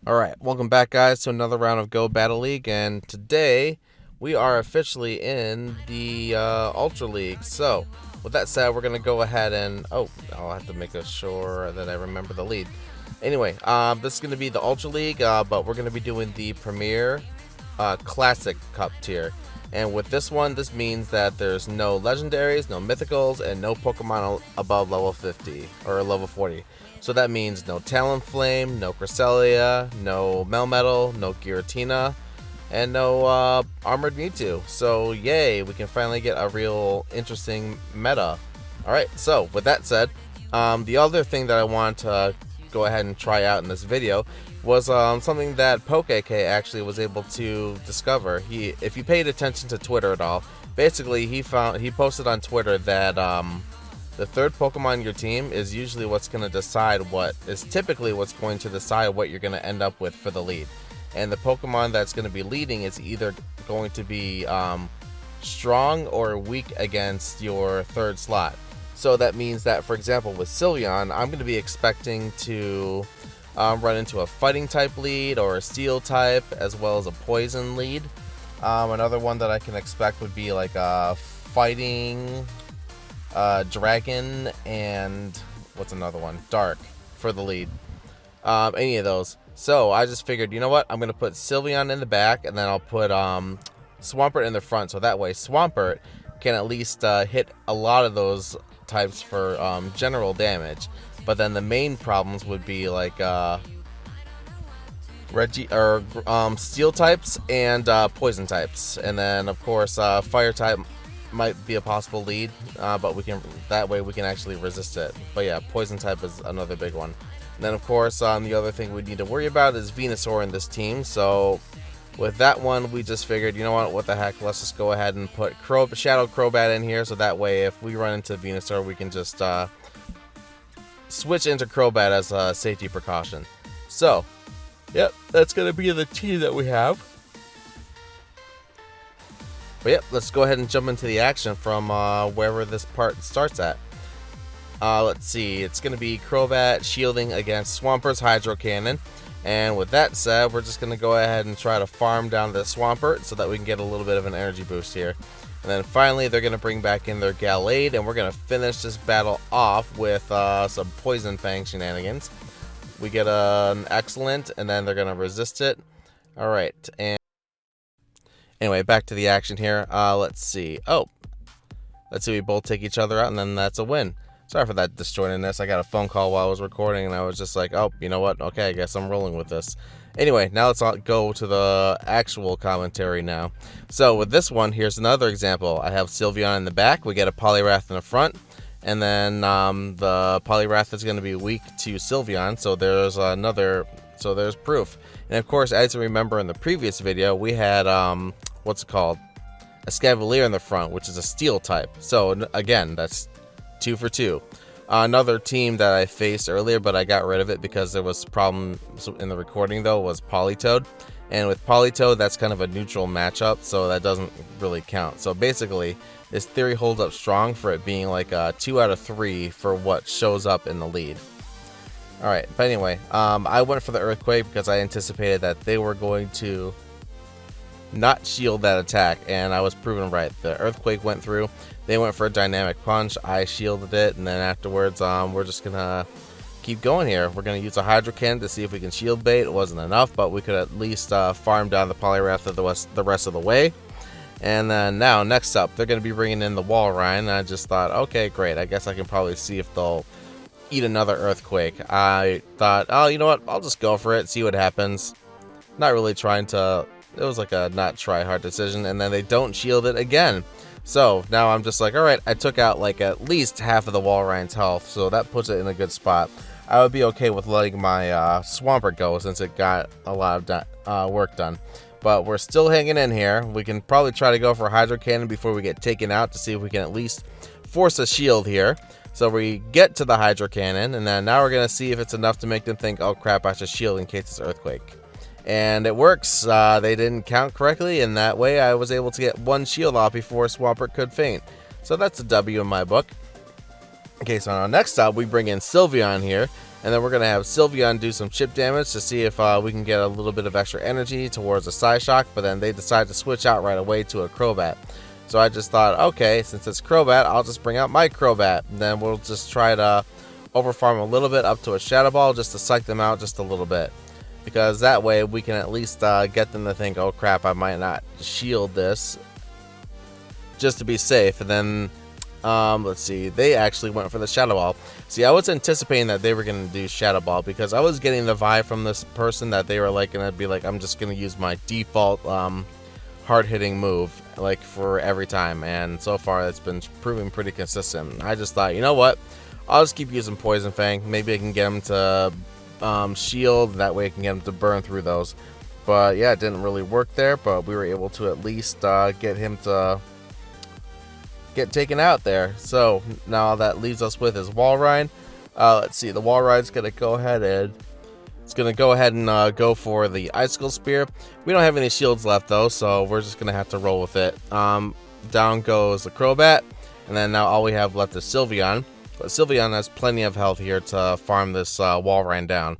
Alright, welcome back guys to another round of Go Battle League, and today we are officially in the Ultra League. So, with that said, we're going to go ahead and... Oh, I'll have to make sure that I remember the lead. Anyway, this is going to be the Ultra League, but we're going to be doing the Premier Classic Cup tier. And with this one, this means that there's no legendaries, no mythicals, and no Pokemon above level 50 or level 40. So that means no Talonflame, no Cresselia, no Melmetal, no Giratina, and no Armored Mewtwo. So yay, we can finally get a real interesting meta. Alright, so with that said, the other thing that I want to go ahead and try out in this video was something that PokeK actually was able to discover. If you paid attention to Twitter at all, basically he posted on Twitter that the third Pokemon in your team is usually what's going to decide typically what's going to decide what you're going to end up with for the lead. And the Pokemon that's going to be leading is either going to be strong or weak against your third slot. So that means that, for example, with Sylveon, I'm going to be expecting to run into a fighting type lead or a steel type, as well as a poison lead. Another one that I can expect would be like a fighting dragon, and what's another one? Dark for the lead. Any of those. So I just figured, you know what? I'm going to put Sylveon in the back, and then I'll put Swampert in the front. So that way Swampert can at least hit a lot of those types for general damage. But then the main problems would be like steel types and poison types, and then of course fire type might be a possible lead, but that way we can actually resist it. But yeah, poison type is another big one. And then of course the other thing we need to worry about is Venusaur in this team. So with that one, we just figured, you know what the heck, let's just go ahead and put Shadow Crobat in here, so that way if we run into Venusaur, we can just switch into Crobat as a safety precaution. So yep, that's gonna be the team that we have. But yep, let's go ahead and jump into the action from wherever this part starts at. Let's see, it's going to be Crobat shielding against Swampert's Hydro Cannon. And with that said, we're just going to go ahead and try to farm down the Swampert so that we can get a little bit of an energy boost here. And then finally, they're going to bring back in their Gallade, and we're going to finish this battle off with some Poison Fang shenanigans. We get an Excellent, and then they're going to resist it. Alright, and anyway, back to the action here. Let's see. Let's see, we both take each other out, and then that's a win. Sorry for that disjointedness. I got a phone call while I was recording, and I was just like, oh, you know what? Okay, I guess I'm rolling with this. Anyway, now let's go to the actual commentary now. So with this one, here's another example. I have Sylveon in the back. We get a Poliwrath in the front. And then the Poliwrath is going to be weak to Sylveon, so there's proof. And of course, as you remember in the previous video, we had, a Escavalier in the front, which is a steel type. So again, that's 2 for 2. Another team that I faced earlier, but I got rid of it because there was problems in the recording though, was Politoed. And with Politoed, that's kind of a neutral matchup, so that doesn't really count. So basically, this theory holds up strong for it being like a 2 out of 3 for what shows up in the lead. Alright, but anyway, I went for the Earthquake because I anticipated that they were going to not shield that attack, and I was proven right. The Earthquake went through. They went for a Dynamic Punch. I shielded it, and then afterwards, we're just gonna keep going here. We're gonna use a Hydro Cannon to see if we can shield bait. It wasn't enough, but we could at least farm down the Poliwrath the rest of the way. And then now, next up, they're gonna be bringing in the Walrein. And I just thought, okay, great. I guess I can probably see if they'll eat another Earthquake. I thought, oh, you know what? I'll just go for it, see what happens. Not really trying to. It was like a not try hard decision, and then they don't shield it again. So now I'm just like, alright, I took out like at least half of the Walrein's health, so that puts it in a good spot. I would be okay with letting my Swampert go since it got a lot of work done. But we're still hanging in here. We can probably try to go for a Hydro Cannon before we get taken out to see if we can at least force a shield here. So we get to the Hydro Cannon, and then now we're going to see if it's enough to make them think, oh crap, I should shield in case it's Earthquake. And it works. They didn't count correctly, and that way I was able to get one shield off before Swampert could faint. So that's a W in my book. Okay, so now next up we bring in Sylveon here. And then we're going to have Sylveon do some chip damage to see if we can get a little bit of extra energy towards a Psyshock, but then they decide to switch out right away to a Crobat. So I just thought, okay, since it's Crobat, I'll just bring out my Crobat. And then we'll just try to overfarm a little bit up to a Shadow Ball just to psych them out just a little bit. Because that way we can at least get them to think, oh crap, I might not shield this, just to be safe. And then, let's see, they actually went for the Shadow Ball. See, I was anticipating that they were going to do Shadow Ball because I was getting the vibe from this person that they were like going to be like, I'm just going to use my default hard-hitting move like for every time, and so far it's been proving pretty consistent. I just thought, you know what, I'll just keep using Poison Fang. Maybe I can get him to shield, that way I can get him to burn through those. But yeah, it didn't really work there, but we were able to at least get him to get taken out there. So now that leaves us with his Walrein. Let's see, the Walrein's gonna go ahead and go for the Icicle Spear. We don't have any shields left though, so we're just gonna have to roll with it. Down goes the Crobat, and then now all we have left is Sylveon. But Sylveon has plenty of health here to farm this Walrein down.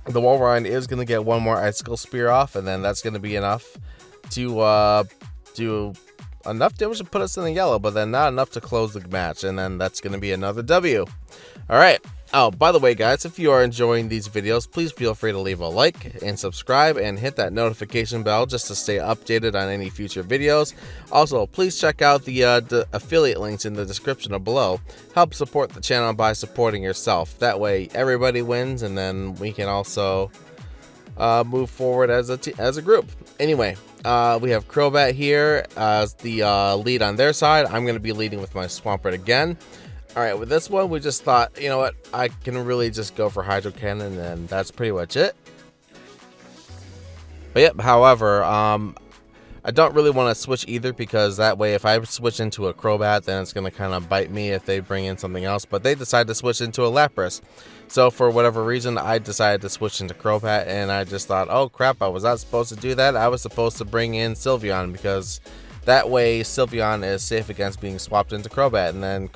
The Walrein is going to get one more Icicle Spear off, and then that's going to be enough to do enough damage to put us in the yellow, but then not enough to close the match, and then that's going to be another W. Alright. Oh, by the way, guys, if you are enjoying these videos, please feel free to leave a like and subscribe and hit that notification bell just to stay updated on any future videos. Also, please check out the affiliate links in the description below. Help support the channel by supporting yourself. That way, everybody wins, and then we can also move forward as a group. Anyway, we have Crobat here as the lead on their side. I'm going to be leading with my Swampert again. Alright, with this one, we just thought, you know what, I can really just go for Hydro Cannon, and that's pretty much it. But yep, however, I don't really want to switch either, because that way if I switch into a Crobat, then it's going to kind of bite me if they bring in something else. But they decided to switch into a Lapras. So for whatever reason, I decided to switch into Crobat, and I just thought, oh crap, I was not supposed to do that. I was supposed to bring in Sylveon, because that way Sylveon is safe against being swapped into Crobat, and then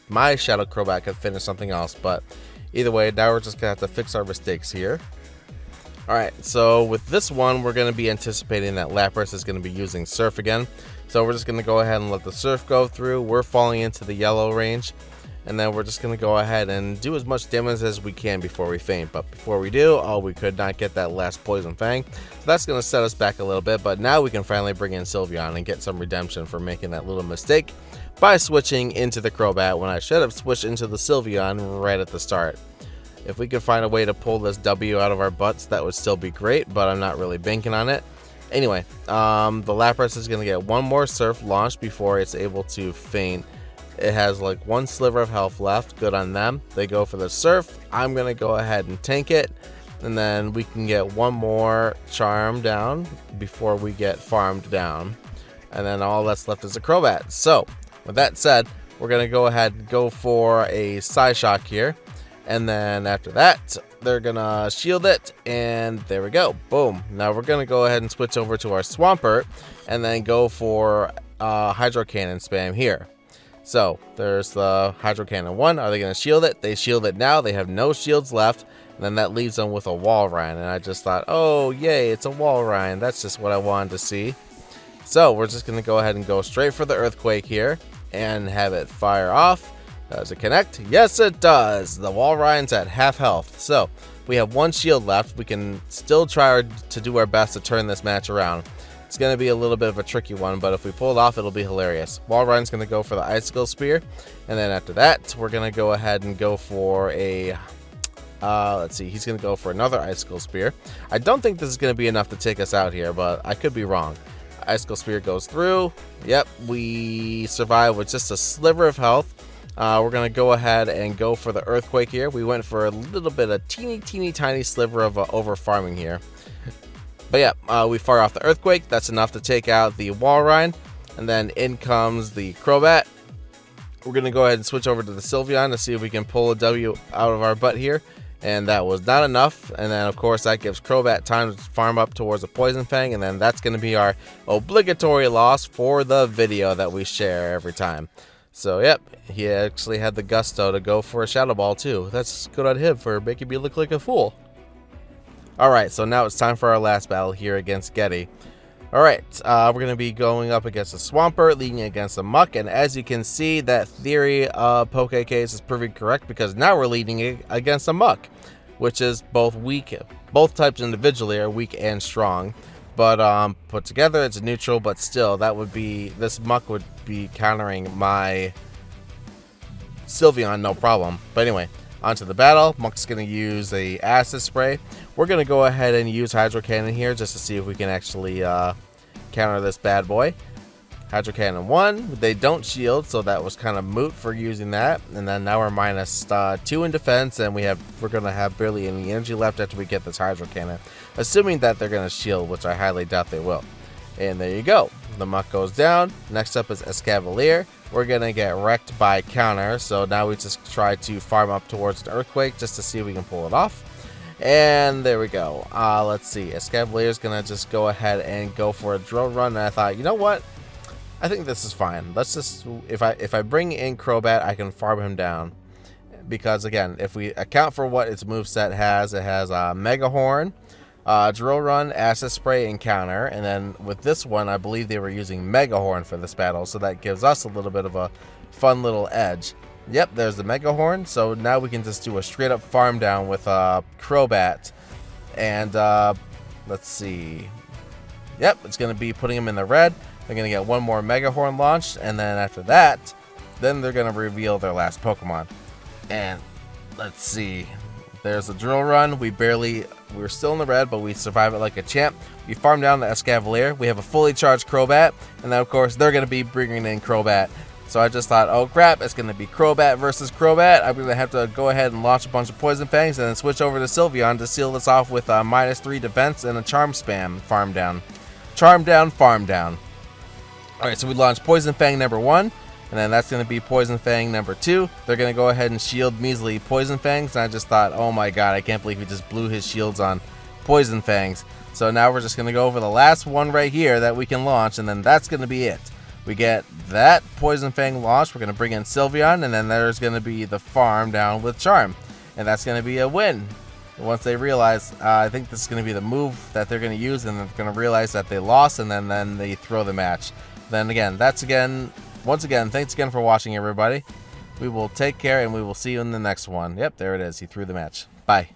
my Shadow Crobat could finish something else. But either way, now we're just gonna have to fix our mistakes here. Alright, so with this one, we're going to be anticipating that Lapras is going to be using Surf again. So we're just going to go ahead and let the Surf go through. We're falling into the yellow range. And then we're just going to go ahead and do as much damage as we can before we faint. But before we do, we could not get that last Poison Fang. So that's going to set us back a little bit. But now we can finally bring in Sylveon and get some redemption for making that little mistake by switching into the Crobat when I should have switched into the Sylveon right at the start. If we could find a way to pull this W out of our butts, that would still be great, but I'm not really banking on it. Anyway, the Lapras is going to get one more Surf launched before it's able to faint. It has like one sliver of health left. Good on them. They go for the Surf. I'm going to go ahead and tank it, and then we can get one more Charm down before we get farmed down. And then all that's left is a Crobat. So, with that said, we're going to go ahead and go for a Psyshock here. And then after that, they're going to shield it, and there we go. Boom. Now we're going to go ahead and switch over to our Swampert, and then go for Hydro Cannon spam here. So there's the Hydro Cannon 1. Are they going to shield it? They shield it now. They have no shields left. And then that leaves them with a Walrein. And I just thought, oh, yay, it's a Walrein. That's just what I wanted to see. So we're just going to go ahead and go straight for the Earthquake here and have it fire off. Does it connect? Yes, it does. The Walrein's at half health. So we have one shield left. We can still try to do our best to turn this match around. It's going to be a little bit of a tricky one, but if we pull it off, it'll be hilarious. Walrein's going to go for the Icicle Spear. And then after that, we're going to go ahead and go for a... let's see. He's going to go for another Icicle Spear. I don't think this is going to be enough to take us out here, but I could be wrong. Icicle Spear goes through. Yep, we survive with just a sliver of health. We're going to go ahead and go for the Earthquake here. We went for a little bit of teeny tiny sliver of over farming here. But yeah, we fire off the Earthquake. That's enough to take out the Walrein. And then in comes the Crobat. We're going to go ahead and switch over to the Sylveon to see if we can pull a W out of our butt here. And that was not enough. And then, of course, that gives Crobat time to farm up towards a Poison Fang. And then that's going to be our obligatory loss for the video that we share every time. So, yep, he actually had the gusto to go for a Shadow Ball, too. That's good on him for making me look like a fool. Alright, so now it's time for our last battle here against Getty. Alright, we're going to be going up against a Swampert, leading against a Muck, and as you can see, that theory of Pokécase is proving correct, because now we're leading against a Muck, which is both weak. Both types individually are weak and strong, but put together it's neutral, but still, this Muck would be countering my Sylveon, no problem. But anyway, onto the battle. Muck's going to use a Acid Spray. We're going to go ahead and use Hydro Cannon here just to see if we can actually counter this bad boy. Hydro Cannon 1. They don't shield, so that was kind of moot for using that. And then now we're minus 2 in defense, and we're going to have barely any energy left after we get this Hydro Cannon. Assuming that they're going to shield, which I highly doubt they will. And there you go. The Muck goes down. Next up is Escavalier. We're going to get wrecked by counter, so now we just try to farm up towards an Earthquake just to see if we can pull it off. And there we go. Let's see. Escavalier is going to just go ahead and go for a Drill Run, and I thought, you know what? I think this is fine. Let's just, if I bring in Crobat, I can farm him down. Because, again, if we account for what its moveset has, it has Mega Horn, Drill Run, Acid Spray, and Counter. And then with this one, I believe they were using Mega Horn for this battle, so that gives us a little bit of a fun little edge. Yep, there's the Mega Horn, so now we can just do a straight up farm down with Crobat. And let's see. Yep, it's going to be putting him in the red. They're going to get one more Mega Horn launched, and then after that, then they're going to reveal their last Pokemon. And let's see. There's a Drill Run. We were still in the red, but we survive it like a champ. We farm down the Escavalier. We have a fully charged Crobat, and then of course they're going to be bringing in Crobat. So I just thought, oh crap, it's going to be Crobat versus Crobat. I'm going to have to go ahead and launch a bunch of Poison Fangs and then switch over to Sylveon to seal this off with a -3 defense and a Charm Spam farm down. Charm down, farm down. Alright, so we launched Poison Fang number 1, and then that's going to be Poison Fang number 2. They're going to go ahead and shield measly Poison Fangs, and I just thought, oh my god, I can't believe he just blew his shields on Poison Fangs. So now we're just going to go over the last one right here that we can launch, and then that's going to be it. We get that Poison Fang launched, we're going to bring in Sylveon, and then there's going to be the farm down with Charm. And that's going to be a win. Once they realize, I think this is going to be the move that they're going to use, and they're going to realize that they lost, and then they throw the match. Then again, once again, thanks again for watching, everybody. We will take care, and we will see you in the next one. Yep, there it is. He threw the match. Bye.